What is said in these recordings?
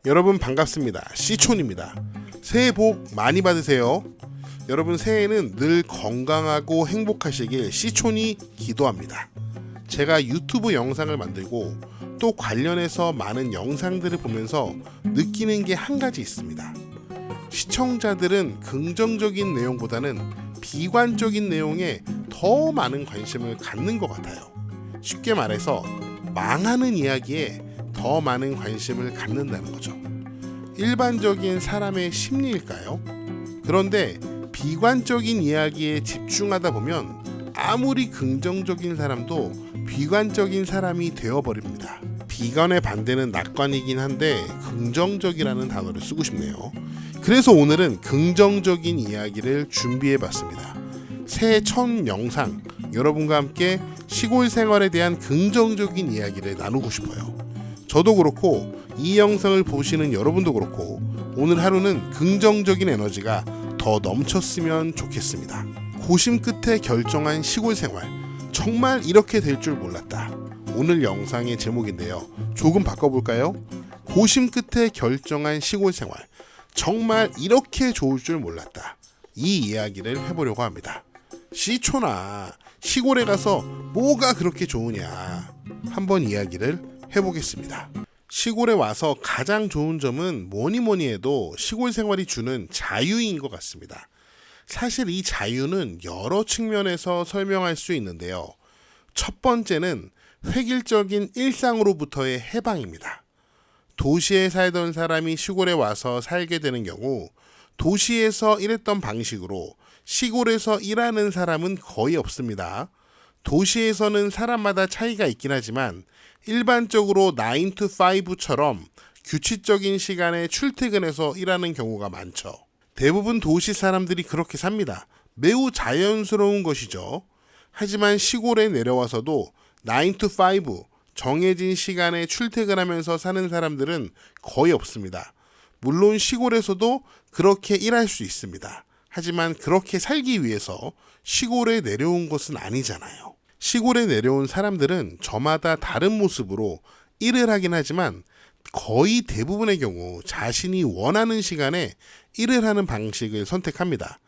여러분 반갑습니다. C촌입니다. 새해 복 많이 받으세요. 여러분 새해에는 늘 건강하고 행복하시길 C촌이 기도합니다. 제가 유튜브 영상을 만들고 또 관련해서 많은 영상들을 보면서 느끼는 게 한 가지 있습니다. 시청자들은 긍정적인 내용보다는 비관적인 내용에 더 많은 관심을 갖는 것 같아요. 쉽게 말해서 망하는 이야기에 더 많은 관심을 갖는다는 거죠. 일반적인 사람의 심리일까요? 그런데 비관적인 이야기에 집중하다 보면 아무리 긍정적인 사람도 비관적인 사람이 되어버립니다. 비관의 반대는 낙관이긴 한데 긍정적이라는 단어를 쓰고 싶네요. 그래서 오늘은 긍정적인 이야기를 준비해봤습니다. 새해 첫 영상, 여러분과 함께 시골 생활에 대한 긍정적인 이야기를 나누고 싶어요. 저도 그렇고 이 영상을 보시는 여러분도 그렇고 오늘 하루는 긍정적인 에너지가 더 넘쳤으면 좋겠습니다. 고심 끝에 결정한 시골 생활, 정말 이렇게 될 줄 몰랐다. 오늘 영상의 제목인데요. 조금 바꿔볼까요? 고심 끝에 결정한 시골 생활, 정말 이렇게 좋을 줄 몰랐다. 이 이야기를 해보려고 합니다. 시촌아, 시골에 가서 뭐가 그렇게 좋으냐? 한번 이야기를 해보겠습니다. 시골에 와서 가장 좋은 점은 뭐니 해도 시골 생활이 주는 자유인 것 같습니다. 사실 이 자유는 여러 측면에서 설명할 수 있는데요. 첫 번째는 획일적인 일상으로부터의 해방입니다. 도시에 살던 사람이 시골에 와서 살게 되는 경우 도시에서 일했던 방식으로 시골에서 일하는 사람은 거의 없습니다. 도시에서는 사람마다 차이가 있긴 하지만 일반적으로 9 to 5처럼 규칙적인 시간에 출퇴근해서 일하는 경우가 많죠. 대부분 도시 사람들이 그렇게 삽니다. 매우 자연스러운 것이죠. 하지만 시골에 내려와서도 9 to 5 정해진 시간에 출퇴근하면서 사는 사람들은 거의 없습니다. 물론 시골에서도 그렇게 일할 수 있습니다. 하지만 그렇게 살기 위해서 시골에 내려온 것은 아니잖아요. 시골에 내려온 사람들은 저마다 다른 모습으로 일을 하긴 하지만 거의 대부분의 경우 자신이 원하는 시간에 일을 하는 방식을 선택합니다.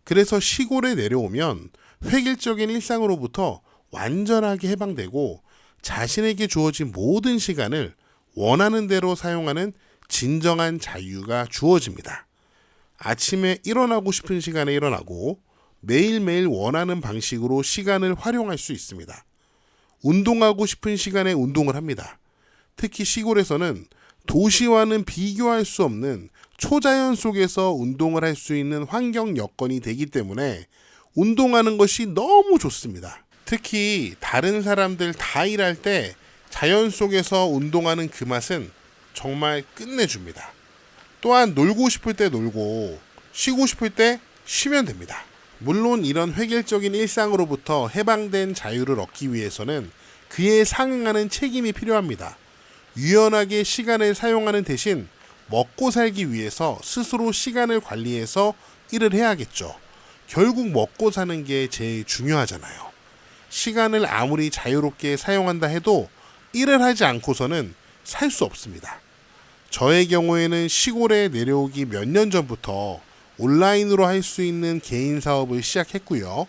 그래서 시골에 내려오면 획일적인 일상으로부터 완전하게 해방되고 자신에게 주어진 모든 시간을 원하는 대로 사용하는 진정한 자유가 주어집니다. 아침에 일어나고 싶은 시간에 일어나고 매일매일 원하는 방식으로 시간을 활용할 수 있습니다. 운동하고 싶은 시간에 운동을 합니다. 특히 시골에서는 도시와는 비교할 수 없는 초자연 속에서 운동을 할 수 있는 환경 여건이 되기 때문에 운동하는 것이 너무 좋습니다. 특히 다른 사람들 다 일할 때 자연 속에서 운동하는 그 맛은 정말 끝내줍니다. 또한 놀고 싶을 때 놀고 쉬고 싶을 때 쉬면 됩니다. 물론 이런 획일적인 일상으로부터 해방된 자유를 얻기 위해서는 그에 상응하는 책임이 필요합니다. 유연하게 시간을 사용하는 대신 먹고 살기 위해서 스스로 시간을 관리해서 일을 해야겠죠. 결국 먹고 사는 게 제일 중요하잖아요. 시간을 아무리 자유롭게 사용한다 해도 일을 하지 않고서는 살 수 없습니다. 저의 경우에는 시골에 내려오기 몇 년 전부터 온라인으로 할 수 있는 개인 사업을 시작했고요.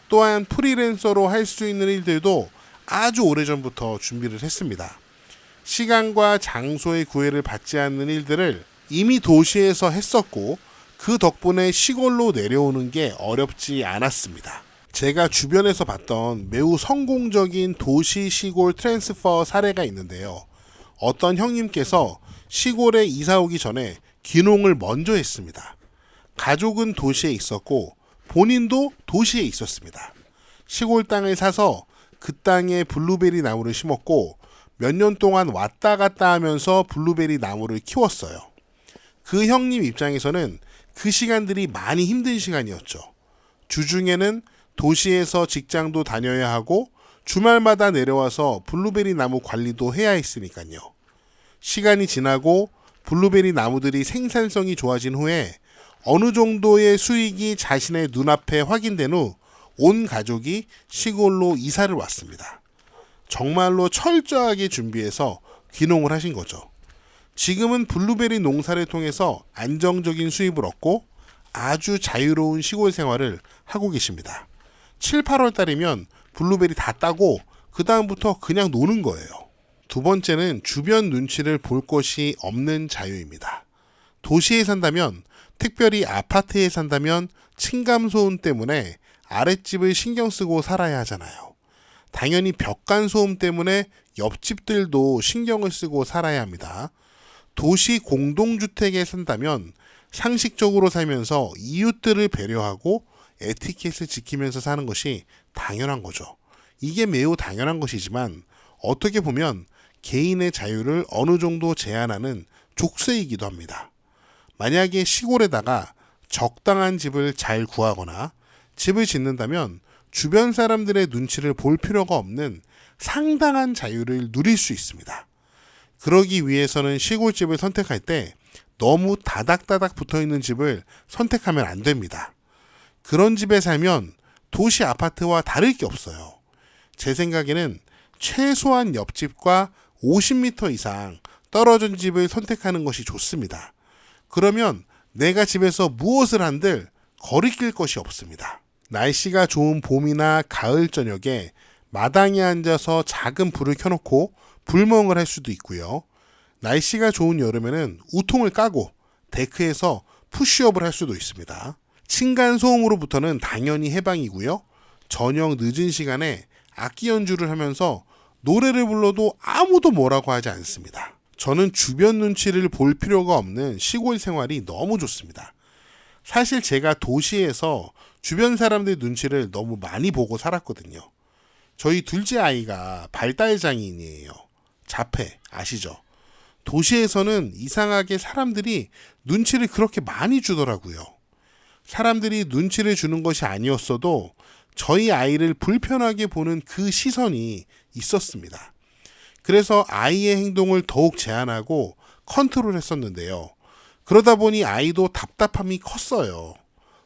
또한 프리랜서로 할 수 있는 일들도 아주 오래전부터 준비를 했습니다. 시간과 장소의 구애를 받지 않는 일들을 이미 도시에서 했었고 그 덕분에 시골로 내려오는 게 어렵지 않았습니다. 제가 주변에서 봤던 매우 성공적인 도시 시골 트랜스퍼 사례가 있는데요. 어떤 형님께서 시골에 이사 오기 전에 귀농을 먼저 했습니다. 가족은 도시에 있었고 본인도 도시에 있었습니다. 시골 땅을 사서 그 땅에 블루베리 나무를 심었고 몇 년 동안 왔다 갔다 하면서 블루베리 나무를 키웠어요. 그 형님 입장에서는 그 시간들이 많이 힘든 시간이었죠. 주중에는 도시에서 직장도 다녀야 하고 주말마다 내려와서 블루베리 나무 관리도 해야 했으니까요. 시간이 지나고 블루베리 나무들이 생산성이 좋아진 후에 어느 정도의 수익이 자신의 눈앞에 확인된 후 온 가족이 시골로 이사를 왔습니다. 정말로 철저하게 준비해서 귀농을 하신 거죠. 지금은 블루베리 농사를 통해서 안정적인 수입을 얻고 아주 자유로운 시골 생활을 하고 계십니다. 7, 8월 달이면 블루베리 다 따고 그 다음부터 그냥 노는 거예요. 두 번째는 주변 눈치를 볼 것이 없는 자유입니다. 도시에 산다면, 특별히 아파트에 산다면 층간소음 때문에 아랫집을 신경 쓰고 살아야 하잖아요. 당연히 벽간 소음 때문에 옆집들도 신경을 쓰고 살아야 합니다. 도시 공동주택에 산다면 상식적으로 살면서 이웃들을 배려하고 에티켓을 지키면서 사는 것이 당연한 거죠. 이게 매우 당연한 것이지만 어떻게 보면 개인의 자유를 어느 정도 제한하는 족쇄이기도 합니다. 만약에 시골에다가 적당한 집을 잘 구하거나 집을 짓는다면 주변 사람들의 눈치를 볼 필요가 없는 상당한 자유를 누릴 수 있습니다. 그러기 위해서는 시골집을 선택할 때 너무 다닥다닥 붙어있는 집을 선택하면 안 됩니다. 그런 집에 살면 도시 아파트와 다를 게 없어요. 제 생각에는 최소한 옆집과 50m 이상 떨어진 집을 선택하는 것이 좋습니다. 그러면 내가 집에서 무엇을 한들 거리낄 것이 없습니다. 날씨가 좋은 봄이나 가을 저녁에 마당에 앉아서 작은 불을 켜놓고 불멍을 할 수도 있고요. 날씨가 좋은 여름에는 우통을 까고 데크에서 푸시업을 할 수도 있습니다. 층간소음으로부터는 당연히 해방이고요. 저녁 늦은 시간에 악기 연주를 하면서 노래를 불러도 아무도 뭐라고 하지 않습니다. 저는 주변 눈치를 볼 필요가 없는 시골 생활이 너무 좋습니다. 사실 제가 도시에서 주변 사람들 눈치를 너무 많이 보고 살았거든요. 저희 둘째 아이가 발달 장애인이에요. 자폐 아시죠? 도시에서는 이상하게 사람들이 눈치를 그렇게 많이 주더라고요. 사람들이 눈치를 주는 것이 아니었어도 저희 아이를 불편하게 보는 그 시선이 있었습니다. 그래서 아이의 행동을 더욱 제한하고 컨트롤했었는데요. 그러다 보니 아이도 답답함이 컸어요.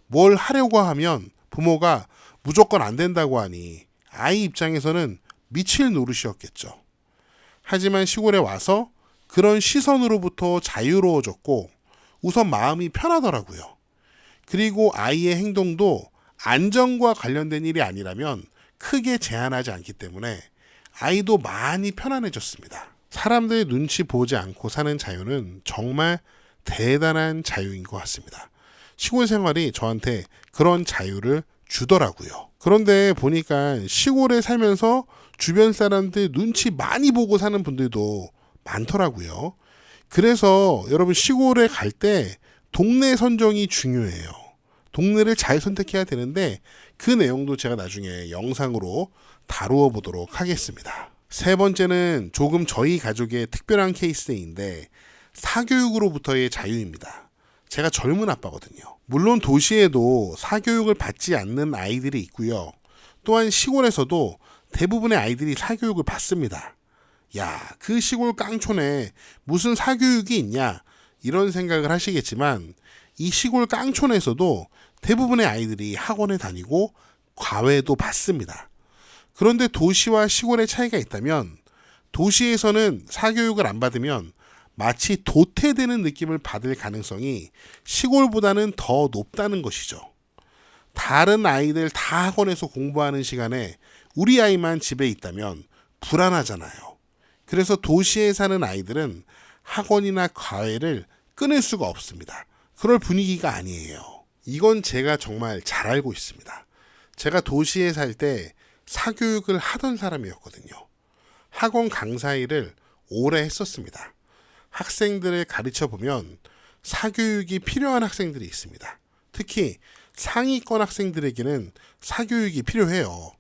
뭘 하려고 하면 부모가 무조건 안 된다고 하니 아이 입장에서는 미칠 노릇이었겠죠. 하지만 시골에 와서 그런 시선으로부터 자유로워졌고 우선 마음이 편하더라고요. 그리고 아이의 행동도 안전과 관련된 일이 아니라면 크게 제한하지 않기 때문에 아이도 많이 편안해졌습니다. 사람들 눈치 보지 않고 사는 자유는 정말 대단한 자유인 것 같습니다. 시골 생활이 저한테 그런 자유를 주더라고요. 그런데 보니까 시골에 살면서 주변 사람들 눈치 많이 보고 사는 분들도 많더라고요. 그래서 여러분 시골에 갈 때 동네 선정이 중요해요. 동네를 잘 선택해야 되는데 그 내용도 제가 나중에 영상으로 다루어 보도록 하겠습니다. 세 번째는 조금 저희 가족의 특별한 케이스인데 사교육으로부터의 자유입니다. 제가 젊은 아빠거든요. 물론 도시에도 사교육을 받지 않는 아이들이 있고요. 또한 시골에서도 대부분의 아이들이 사교육을 받습니다. 야, 그 시골 깡촌에 무슨 사교육이 있냐? 이런 생각을 하시겠지만 이 시골 깡촌에서도 대부분의 아이들이 학원에 다니고 과외도 받습니다. 그런데 도시와 시골의 차이가 있다면 도시에서는 사교육을 안 받으면 마치 도태되는 느낌을 받을 가능성이 시골보다는 더 높다는 것이죠. 다른 아이들 다 학원에서 공부하는 시간에 우리 아이만 집에 있다면 불안하잖아요. 그래서 도시에 사는 아이들은 학원이나 과외를 끊을 수가 없습니다. 그럴 분위기가 아니에요. 이건 제가 정말 잘 알고 있습니다. 제가 도시에 살 때 사교육을 하던 사람이었거든요. 학원 강사 일을 오래 했었습니다. 학생들을 가르쳐 보면 사교육이 필요한 학생들이 있습니다. 특히 상위권 학생들에게는 사교육이 필요해요.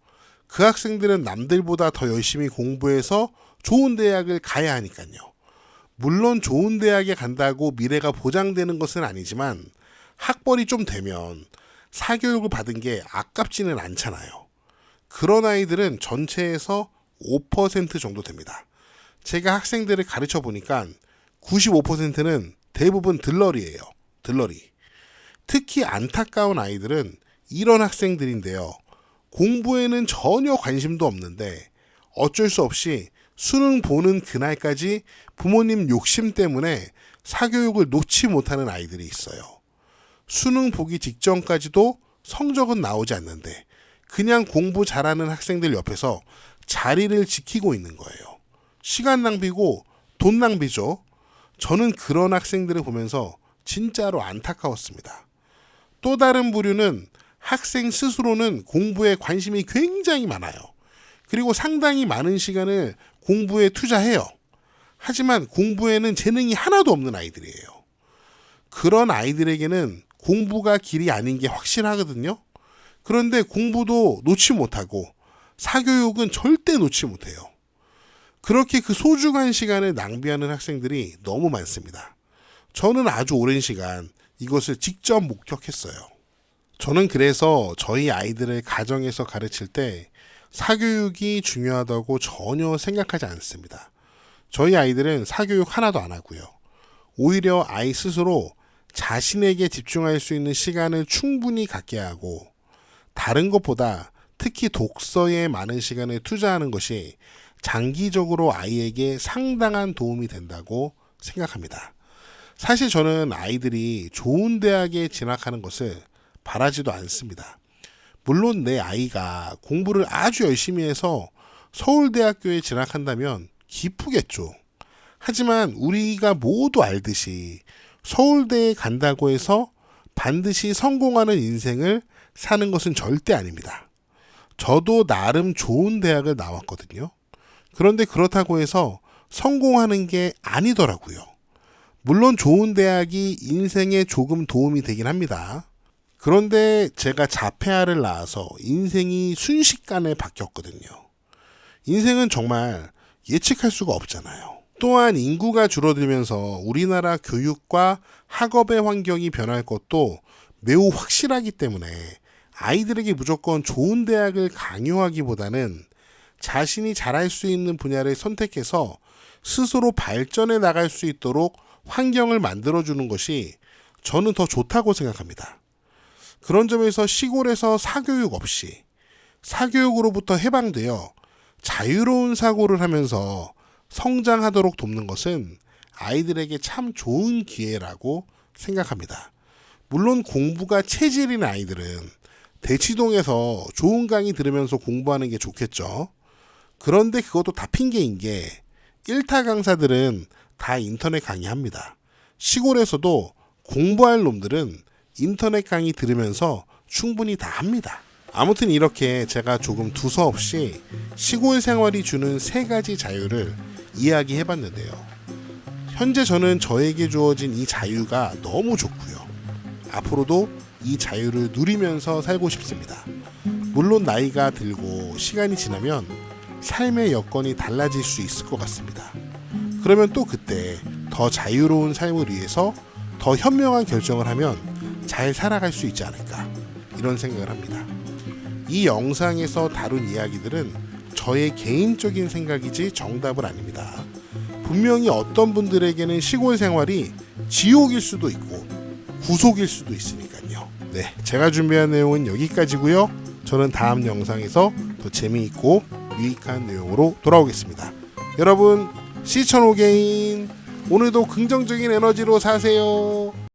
그 학생들은 남들보다 더 열심히 공부해서 좋은 대학을 가야 하니까요. 물론 좋은 대학에 간다고 미래가 보장되는 것은 아니지만 학벌이 좀 되면 사교육을 받은 게 아깝지는 않잖아요. 그런 아이들은 전체에서 5% 정도 됩니다. 제가 학생들을 가르쳐 보니까 95%는 대부분 들러리예요. 들러리. 특히 안타까운 아이들은 이런 학생들인데요. 공부에는 전혀 관심도 없는데 어쩔 수 없이 수능 보는 그날까지 부모님 욕심 때문에 사교육을 놓지 못하는 아이들이 있어요. 수능 보기 직전까지도 성적은 나오지 않는데 그냥 공부 잘하는 학생들 옆에서 자리를 지키고 있는 거예요. 시간 낭비고 돈 낭비죠. 저는 그런 학생들을 보면서 진짜로 안타까웠습니다. 또 다른 부류는 학생 스스로는 공부에 관심이 굉장히 많아요. 그리고 상당히 많은 시간을 공부에 투자해요. 하지만 공부에는 재능이 하나도 없는 아이들이에요. 그런 아이들에게는 공부가 길이 아닌 게 확실하거든요. 그런데 공부도 놓지 못하고 사교육은 절대 놓지 못해요. 그렇게 그 소중한 시간을 낭비하는 학생들이 너무 많습니다. 저는 아주 오랜 시간 이것을 직접 목격했어요. 저는 그래서 저희 아이들을 가정에서 가르칠 때 사교육이 중요하다고 전혀 생각하지 않습니다. 저희 아이들은 사교육 하나도 안 하고요. 오히려 아이 스스로 자신에게 집중할 수 있는 시간을 충분히 갖게 하고 다른 것보다 특히 독서에 많은 시간을 투자하는 것이 장기적으로 아이에게 상당한 도움이 된다고 생각합니다. 사실 저는 아이들이 좋은 대학에 진학하는 것을 바라지도 않습니다. 물론 내 아이가 공부를 아주 열심히 해서 서울대학교에 진학한다면 기쁘겠죠. 하지만 우리가 모두 알듯이 서울대에 간다고 해서 반드시 성공하는 인생을 사는 것은 절대 아닙니다. 저도 나름 좋은 대학을 나왔거든요. 그런데 그렇다고 해서 성공하는 게 아니더라고요. 물론 좋은 대학이 인생에 조금 도움이 되긴 합니다. 그런데 제가 자폐아를 낳아서 인생이 순식간에 바뀌었거든요. 인생은 정말 예측할 수가 없잖아요. 또한 인구가 줄어들면서 우리나라 교육과 학업의 환경이 변할 것도 매우 확실하기 때문에 아이들에게 무조건 좋은 대학을 강요하기보다는 자신이 잘할 수 있는 분야를 선택해서 스스로 발전해 나갈 수 있도록 환경을 만들어주는 것이 저는 더 좋다고 생각합니다. 그런 점에서 시골에서 사교육 없이 사교육으로부터 해방되어 자유로운 사고를 하면서 성장하도록 돕는 것은 아이들에게 참 좋은 기회라고 생각합니다. 물론 공부가 체질인 아이들은 대치동에서 좋은 강의 들으면서 공부하는 게 좋겠죠. 그런데 그것도 다 핑계인 게 1타 강사들은 다 인터넷 강의합니다. 시골에서도 공부할 놈들은 인터넷 강의 들으면서 충분히 다 합니다. 아무튼 이렇게 제가 조금 두서없이 시골 생활이 주는 3가지 자유를 이야기해봤는데요. 현재 저는 저에게 주어진 이 자유가 너무 좋고요. 앞으로도 이 자유를 누리면서 살고 싶습니다. 물론 나이가 들고 시간이 지나면 삶의 여건이 달라질 수 있을 것 같습니다. 그러면 또 그때 더 자유로운 삶을 위해서 더 현명한 결정을 하면 잘 살아갈 수 있지 않을까 이런 생각을 합니다. 이 영상에서 다룬 이야기들은 저의 개인적인 생각이지 정답은 아닙니다. 분명히 어떤 분들에게는 시골 생활이 지옥일 수도 있고 구속일 수도 있으니까요. 네, 제가 준비한 내용은 여기까지고요. 저는 다음 영상에서 더 재미있고 유익한 내용으로 돌아오겠습니다. 여러분 시청호개인 오늘도 긍정적인 에너지로 사세요.